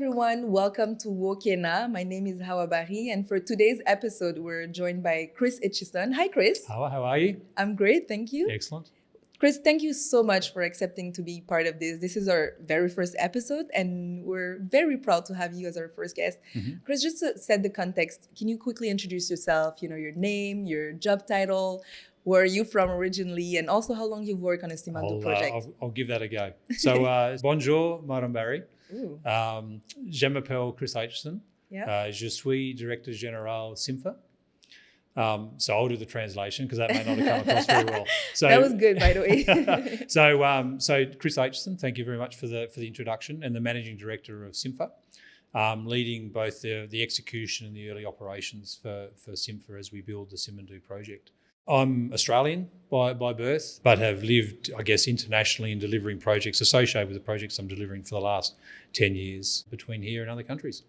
everyone, welcome to Wokena. My name is Hawa Bari, and for today's episode, we're joined by Chris Aitchison. Hi, Chris. Hawa, how are you? I'm great, thank you. Excellent. Chris, thank you so much for accepting to be part of this. This is our very first episode, and we're very proud to have you as our first guest. Chris, just to set the context, can you quickly introduce yourself, your name, your job title, where are you from originally, and also how long you've worked on a Simandou project? I'll give that a go. So, bonjour, Madame Barry. Je m'appelle Chris Aitchison. Je suis directeur général SimFer. So I'll do the translation because that may not have come across very well. So that was good, by the way. So Chris Aitchison, thank you very much for the introduction, and the managing director of SimFer, leading both the execution and the early operations for SimFer as we build the Simandou project. I'm Australian by birth, but have lived, I guess, internationally in delivering projects associated with the projects I'm delivering for the last 10 years between here and other countries.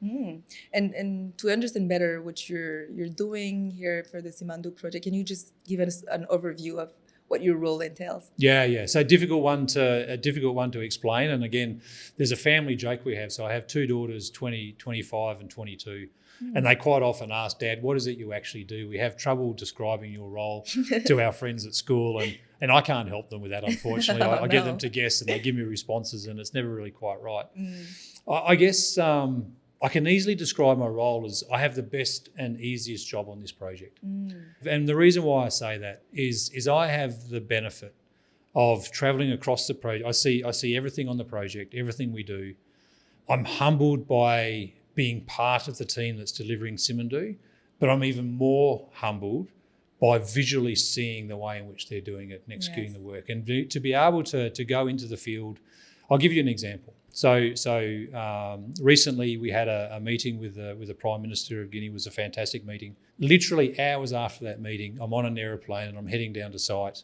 And to understand better what you're doing here for the Simandou project, can you just give us an overview of what your role entails? Yeah. So a difficult one to explain. And again, there's a family joke we have. So I have two daughters, 20, 25 and 22. And they quite often ask, Dad, what is it you actually do? We have trouble describing your role to our friends at school, and I can't help them with that, unfortunately. I get them to guess and they give me responses, and it's never really quite right. I guess I can easily describe my role as I have the best and easiest job on this project. And the reason why I say that is I have the benefit of travelling across the project. I see everything on the project, everything we do. I'm humbled by being part of the team that's delivering Simandou, but I'm even more humbled by visually seeing the way in which they're doing it and executing the work. And to be able to go into the field, I'll give you an example. So recently we had a meeting with the Prime Minister of Guinea. It was a fantastic meeting. Literally hours after that meeting, I'm on an aeroplane and I'm heading down to site.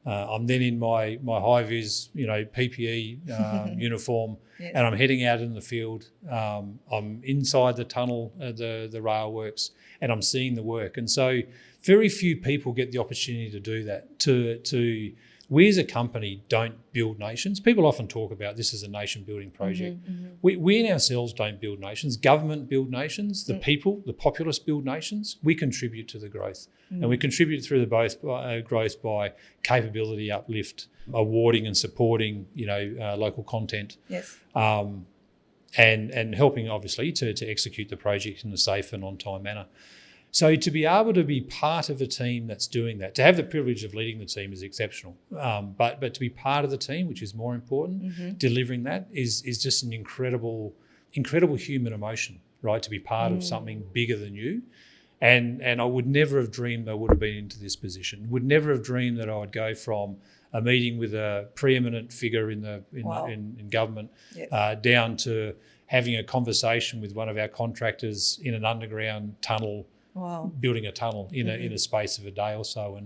I'm then in my high-vis, PPE uniform, and I'm heading out in the field. I'm inside the tunnel, the rail works, and I'm seeing the work. And so very few people get the opportunity to do that. We as a company don't build nations. People often talk about this as a nation-building project. We in ourselves don't build nations. Government build nations. The people, the populace build nations. We contribute to the growth. And we contribute through the growth by capability uplift, awarding and supporting, local content. And helping, obviously, to execute the project in a safe and on-time manner. So to be able to be part of a team that's doing that, to have the privilege of leading the team is exceptional. But to be part of the team, which is more important, delivering that is just an incredible human emotion, right? To be part of something bigger than you. And I would never have dreamed I would have been into this position. Would never have dreamed that I would go from a meeting with a preeminent figure in government down to having a conversation with one of our contractors in an underground tunnel. Building a tunnel in a space of a day or so,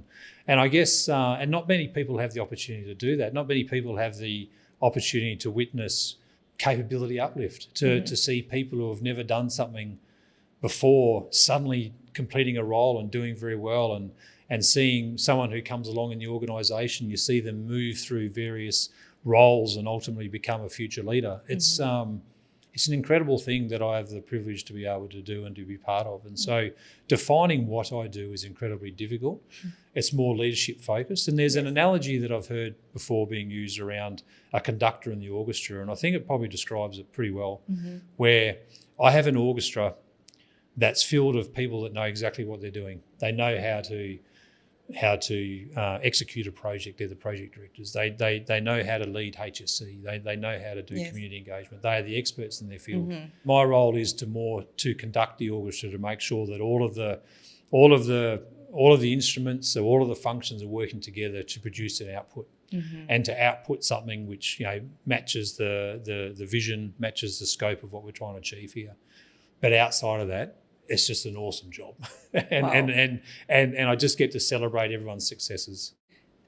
and I guess and not many people have the opportunity to do that. Not many people have the opportunity to witness capability uplift, to see people who have never done something before suddenly completing a role and doing very well, and seeing someone who comes along in the organisation, you see them move through various roles and ultimately become a future leader. It's an incredible thing that I have the privilege to be able to do and to be part of. And so defining what I do is incredibly difficult. It's more leadership focused. And there's an analogy that I've heard before being used around a conductor in the orchestra, and I think it probably describes it pretty well, where I have an orchestra that's filled of people that know exactly what they're doing. They know how to execute a project. They're the project directors. They know how to lead HSC. They know how to do community engagement. They are the experts in their field. My role is to conduct the orchestra, to make sure that all of the instruments, so all of the functions are working together to produce an output, and to output something which matches the vision, matches the scope of what we're trying to achieve here. But outside of that, it's just an awesome job. and I just get to celebrate everyone's successes.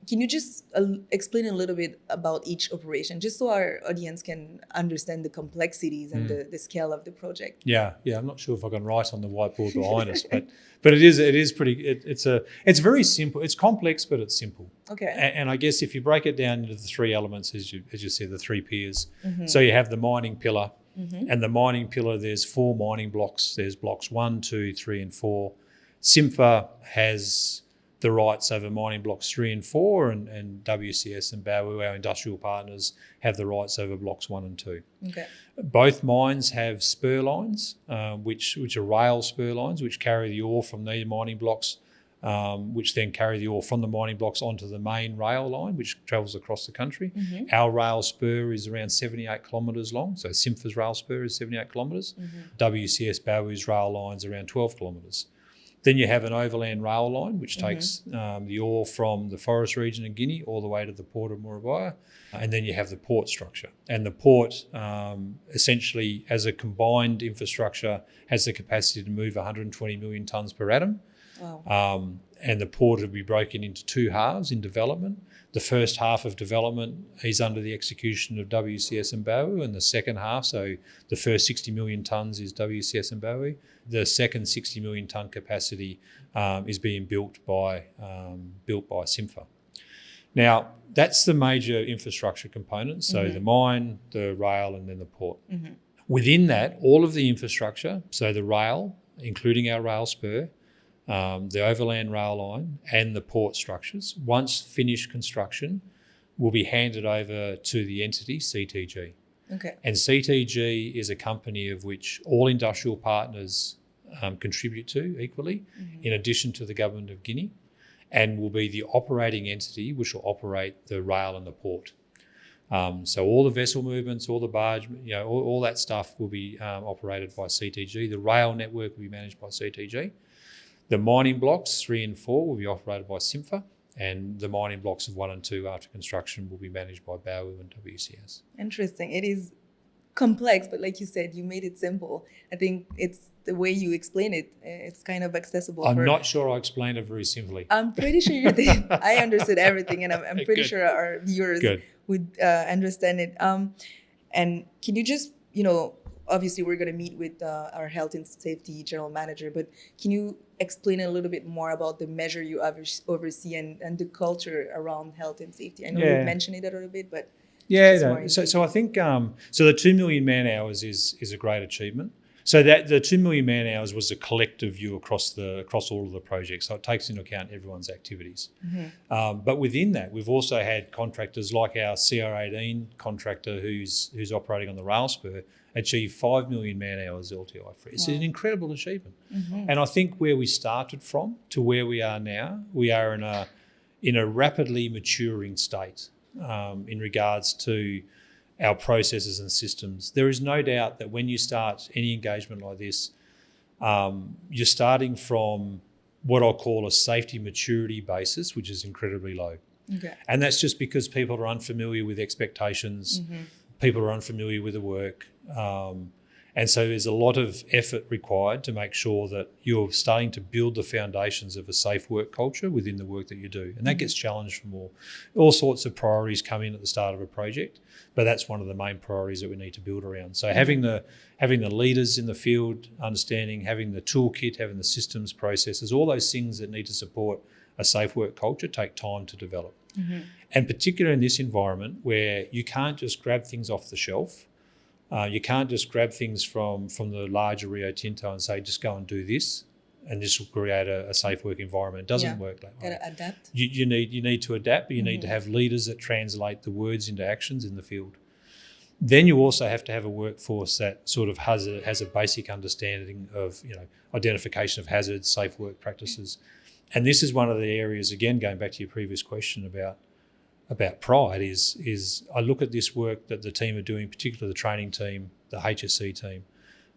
Can you just explain a little bit about each operation, just so our audience can understand the complexities and the scale of the project? Yeah. I'm not sure if I can write on the whiteboard behind us, but it is pretty. It's very simple. It's complex, but it's simple. Okay. And I guess if you break it down into the three elements, as you said, the three piers. So you have the mining pillar. And the mining pillar, there's 4 mining blocks. There's blocks 1, 2, 3 and 4. SimFer has the rights over mining blocks 3 and 4, and WCS and Baowu, our industrial partners, have the rights over blocks 1 and 2. Okay. Both mines have spur lines, which are rail spur lines, which carry the ore from the mining blocks, which then carry the ore from the mining blocks onto the main rail line, which travels across the country. Our rail spur is around 78 kilometres long, so SimFer's rail spur is 78 kilometres. WCS Baowu's rail line's around 12 kilometres. Then you have an overland rail line, which takes the ore from the forest region in Guinea all the way to the port of Murabaya. And then you have the port structure. And the port, essentially, as a combined infrastructure, has the capacity to move 120 million tonnes per annum. Wow. And the port will be broken into 2 halves in development. The first half of development is under the execution of WCS and Baowu, and the second half, so the first 60 million tonnes is WCS and Baowu. The second 60 million tonne capacity is being built by SimFer. Now, that's the major infrastructure components, so the mine, the rail, and then the port. Within that, all of the infrastructure, so the rail, including our rail spur, the overland rail line and the port structures, once finished construction, will be handed over to the entity CTG. Okay. And CTG is a company of which all industrial partners contribute to equally, in addition to the government of Guinea, and will be the operating entity which will operate the rail and the port. So all the vessel movements, all the barge, all that stuff will be operated by CTG. The rail network will be managed by CTG. The mining blocks 3 and 4 will be operated by SimFer, and the mining blocks of 1 and 2 after construction will be managed by Baowu and WCS. Interesting. It is complex, but like you said, you made it simple. I think it's the way you explain it. It's kind of accessible. I'm not sure I explained it very simply. I'm pretty sure you did. I understood everything, and I'm pretty Good. sure our viewers would understand it. And can you just, obviously we're going to meet with our health and safety general manager, but can you explain a little bit more about the measure you oversee and the culture around health and safety? I know you mentioned it a little bit, but so I think so the 2 million man hours is a great achievement. So that the 2 million man hours was a collective view across all of the projects. So it takes into account everyone's activities. But within that, we've also had contractors like our CR18 contractor who's operating on the rail spur achieve 5 million man hours LTI free. It's an incredible achievement. And I think where we started from to where we are now, we are in a rapidly maturing state in regards to our processes and systems. There is no doubt that when you start any engagement like this, you're starting from what I'll call a safety maturity basis, which is incredibly low. Okay. And that's just because people are unfamiliar with expectations, people are unfamiliar with the work. And so there's a lot of effort required to make sure that you're starting to build the foundations of a safe work culture within the work that you do. And that gets challenged from all sorts of priorities come in at the start of a project, but that's one of the main priorities that we need to build around. So having the leaders in the field, understanding, having the toolkit, having the systems, processes, all those things that need to support a safe work culture take time to develop. And particularly in this environment where you can't just grab things off the shelf. You can't just grab things from the larger Rio Tinto and say, just go and do this, and this will create a safe work environment. It doesn't work that way. Gotta adapt. You need to adapt, but you need to have leaders that translate the words into actions in the field. Then you also have to have a workforce that sort of has a basic understanding of identification of hazards, safe work practices. And this is one of the areas, again, going back to your previous question about pride, is I look at this work that the team are doing, particularly the training team, the HSC team,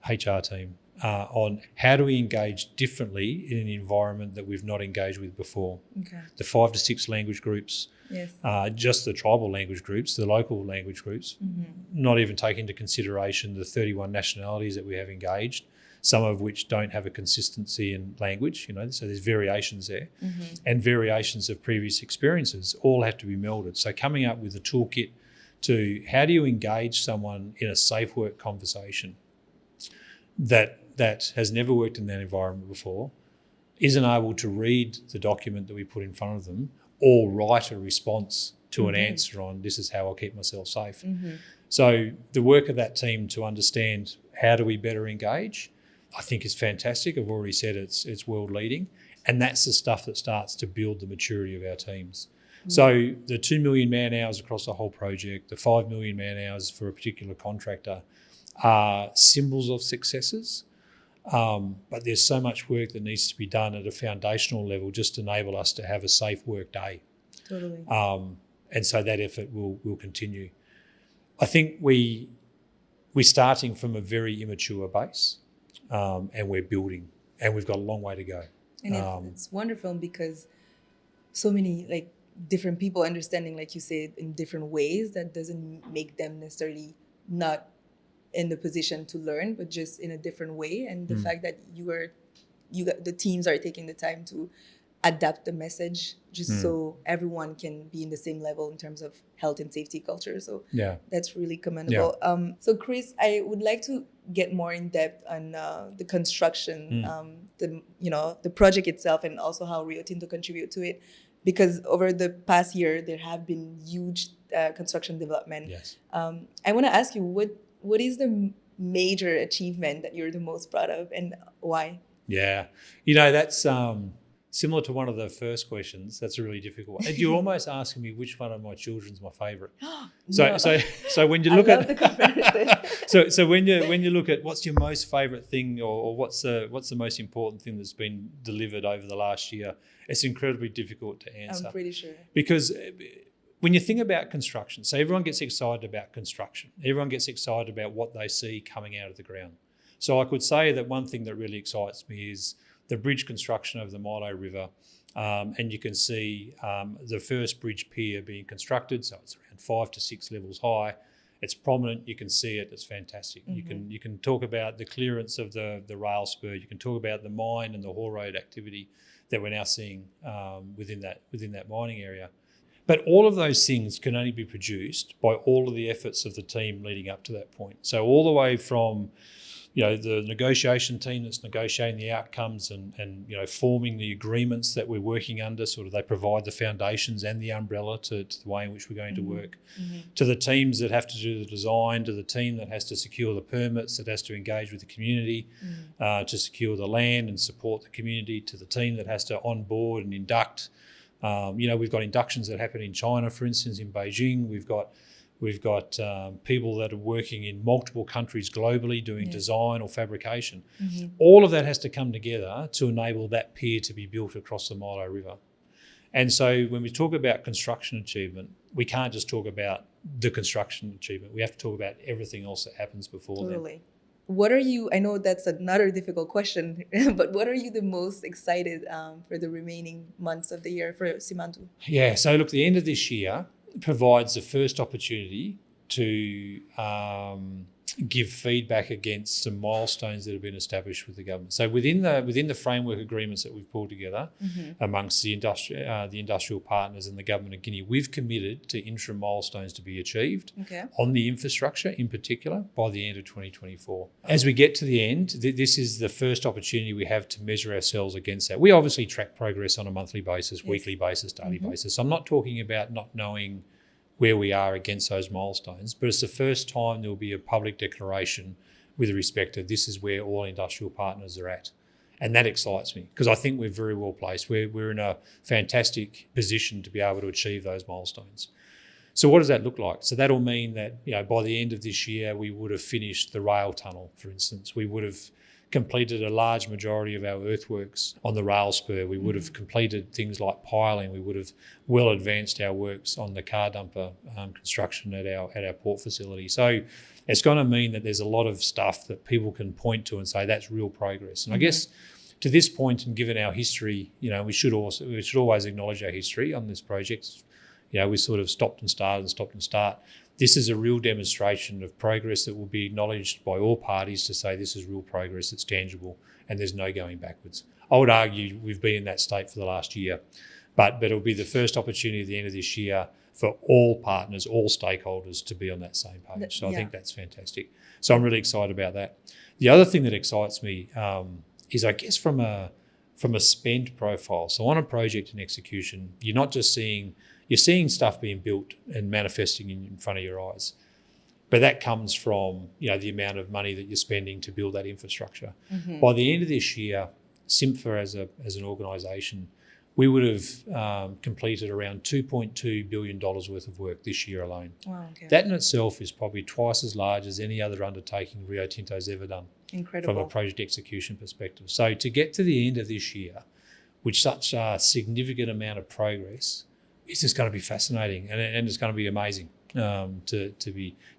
HR team, on how do we engage differently in an environment that we've not engaged with before. Okay. The 5 to 6 language groups, just the tribal language groups, the local language groups, not even taking into consideration the 31 nationalities that we have engaged, some of which don't have a consistency in language, so there's variations there, and variations of previous experiences all have to be melded. So coming up with a toolkit to how do you engage someone in a safe work conversation that has never worked in that environment before, isn't able to read the document that we put in front of them or write a response to an answer on this is how I'll keep myself safe. So the work of that team to understand how do we better engage, I think is fantastic. I've already said it's world leading, and that's the stuff that starts to build the maturity of our teams. So the 2 million man hours across the whole project, the 5 million man hours for a particular contractor are symbols of successes. But there's so much work that needs to be done at a foundational level just to enable us to have a safe work day. Totally. And so that effort will continue. I think we're starting from a very immature base, and we're building, and we've got a long way to go. And it's wonderful because so many different people understanding, like you said, in different ways, that doesn't make them necessarily not in the position to learn, but just in a different way. And the fact that the teams are taking the time to adapt the message just so everyone can be in the same level in terms of health and safety culture. So that's really commendable. So Chris, I would like to get more in depth on the construction, the project itself, and also how Rio Tinto contribute to it. Because over the past year, there have been huge construction development. Yes. I want to ask you, what is the major achievement that you're the most proud of, and why? Yeah. That's similar to one of the first questions. That's a really difficult one. You're almost asking me which one of my children's my favourite. So when you look I love the comparison. so when you look at what's your most favourite thing, or what's the most important thing that's been delivered over the last year, it's incredibly difficult to answer. I'm pretty sure. Because when you think about construction, so everyone gets excited about construction. Everyone gets excited about what they see coming out of the ground. So I could say that one thing that really excites me is the bridge construction over the Milo River, and you can see the first bridge pier being constructed. So it's around 5 to 6 levels high. It's prominent. You can see it. It's fantastic. You can talk about the clearance of the rail spur. You can talk about the mine and the haul road activity that we're now seeing within that mining area. But all of those things can only be produced by all of the efforts of the team leading up to that point. So all the way from the negotiation team that's negotiating the outcomes and forming the agreements that we're working under, sort of they provide the foundations and the umbrella to the way in which we're going to work, to the teams that have to do the design, to the team that has to secure the permits, that has to engage with the community to secure the land and support the community, to the team that has to onboard and induct. We've got inductions that happen in China, for instance, in Beijing. We've got people that are working in multiple countries globally doing design or fabrication. All of that has to come together to enable that pier to be built across the Milo River. And so when we talk about construction achievement, we can't just talk about the construction achievement. We have to talk about everything else that happens before then. What are you, I know that's another difficult question, but what are you the most excited for the remaining months of the year for Simandou? Yeah, so look, the end of this year provides the first opportunity to give feedback against some milestones that have been established with the government. So within the framework agreements that we've pulled together amongst the industrial partners and the government of Guinea, we've committed to interim milestones to be achieved on the infrastructure in particular by the end of 2024. As we get to the end, this is the first opportunity we have to measure ourselves against that. We obviously track progress on a monthly basis, weekly basis, daily basis. So I'm not talking about not knowing where we are against those milestones, but it's the first time there will be a public declaration with respect to this is where all industrial partners are at. And that excites me because I think we're very well placed. We're in a fantastic position to be able to achieve those milestones. So what does that look like? So that'll mean that by the end of this year, we would have finished the rail tunnel, for instance. We would have completed a large majority of our earthworks on the rail spur. We would have completed things like piling. We would have well advanced our works on the car dumper construction at our port facility. So it's going to mean that there's a lot of stuff that people can point to and say that's real progress. And I guess to this point, and given our history, we should always acknowledge our history on this project. We sort of stopped and start. This is a real demonstration of progress that will be acknowledged by all parties to say this is real progress, it's tangible, and there's no going backwards. I would argue we've been in that state for the last year, but it'll be the first opportunity at the end of this year for all partners, all stakeholders to be on that same page. So I think that's fantastic. So I'm really excited about that. The other thing that excites me is, I guess, from from a spend profile. So on a project in execution, you're seeing stuff being built and manifesting in front of your eyes. But that comes from, the amount of money that you're spending to build that infrastructure. By the end of this year, SimFer as an organisation, we would have completed around $2.2 billion worth of work this year alone. Wow, okay. That in itself is probably twice as large as any other undertaking Rio Tinto's ever done. Incredible. From a project execution perspective. So to get to the end of this year with such a significant amount of progress, it's just going to be fascinating and it's going to be amazing to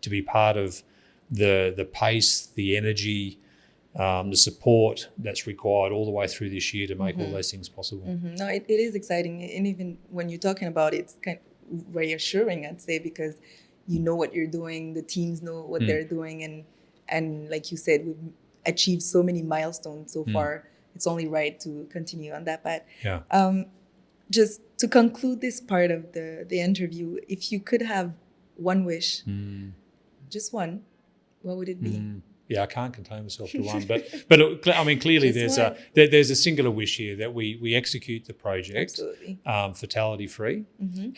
be part of the pace, the energy, the support that's required all the way through this year to make all those things possible. No, it is exciting. And even when you're talking about it, it's kind of reassuring, I'd say, because you know what you're doing, the teams know what they're doing. And like you said, we've achieved so many milestones so far. It's only right to continue on that path. Yeah. Just to conclude this part of the interview, if you could have one wish, just one, what would it be? Yeah, I can't contain myself to one, but I mean, clearly there's a singular wish here that we execute the project fatality free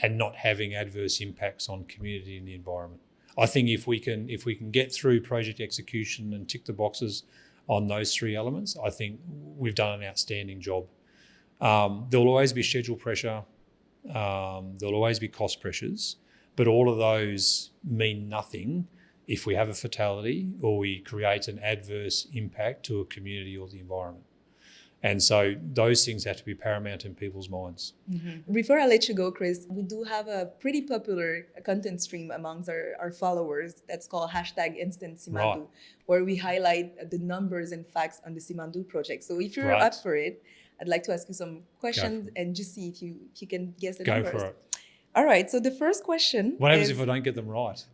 and not having adverse impacts on community and the environment. I think if we can get through project execution and tick the boxes on those three elements, I think we've done an outstanding job. There'll always be schedule pressure, there'll always be cost pressures, but all of those mean nothing if we have a fatality or we create an adverse impact to a community or the environment. And so those things have to be paramount in people's minds. Before I let you go, Chris, we do have a pretty popular content stream amongst our followers that's called #InstantSimandou, where we highlight the numbers and facts on the Simandou project. So if you're up for it, I'd like to ask you some questions and just see if you can guess the numbers. Go for it. All right, so the first question What happens if I don't get them right?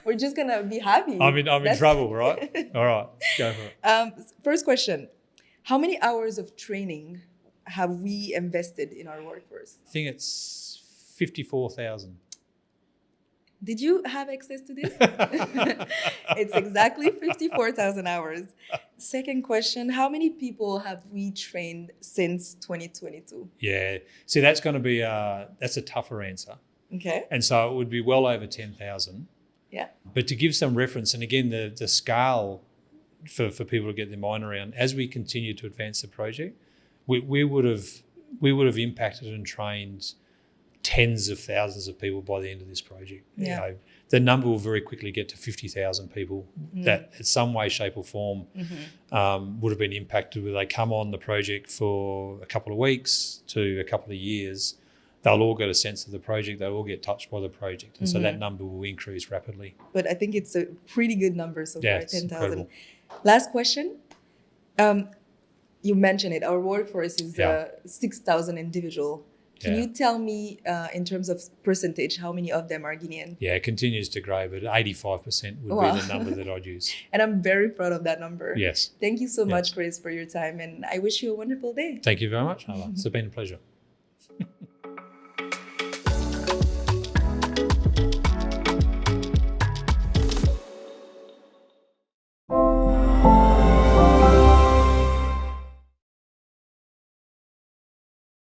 We're just going to be happy. I'm in trouble, right? All right, go for it. First question. How many hours of training have we invested in our workforce? I think it's 54,000. Did you have access to this? It's exactly 54,000 hours. Second question, how many people have we trained since 2022? Yeah, see, that's going to be that's a tougher answer. Okay. And so it would be well over 10,000. Yeah. But to give some reference, and again, the scale for people to get their mind around, as we continue to advance the project, we would have impacted and trained tens of thousands of people by the end of this project. Yeah. The number will very quickly get to 50,000 people that in some way, shape or form would have been impacted whether they come on the project for a couple of weeks to a couple of years. They'll all get a sense of the project. They'll all get touched by the project. And so that number will increase rapidly. But I think it's a pretty good number so far, 10,000. Last question. You mentioned it. Our workforce is 6,000 individual. Can you tell me, in terms of percentage, how many of them are Guinean? Yeah, it continues to grow, but 85% would be the number that I'd use. And I'm very proud of that number. Yes. Thank you so much, Chris, for your time. And I wish you a wonderful day. Thank you very much, Hala. It's been a pleasure.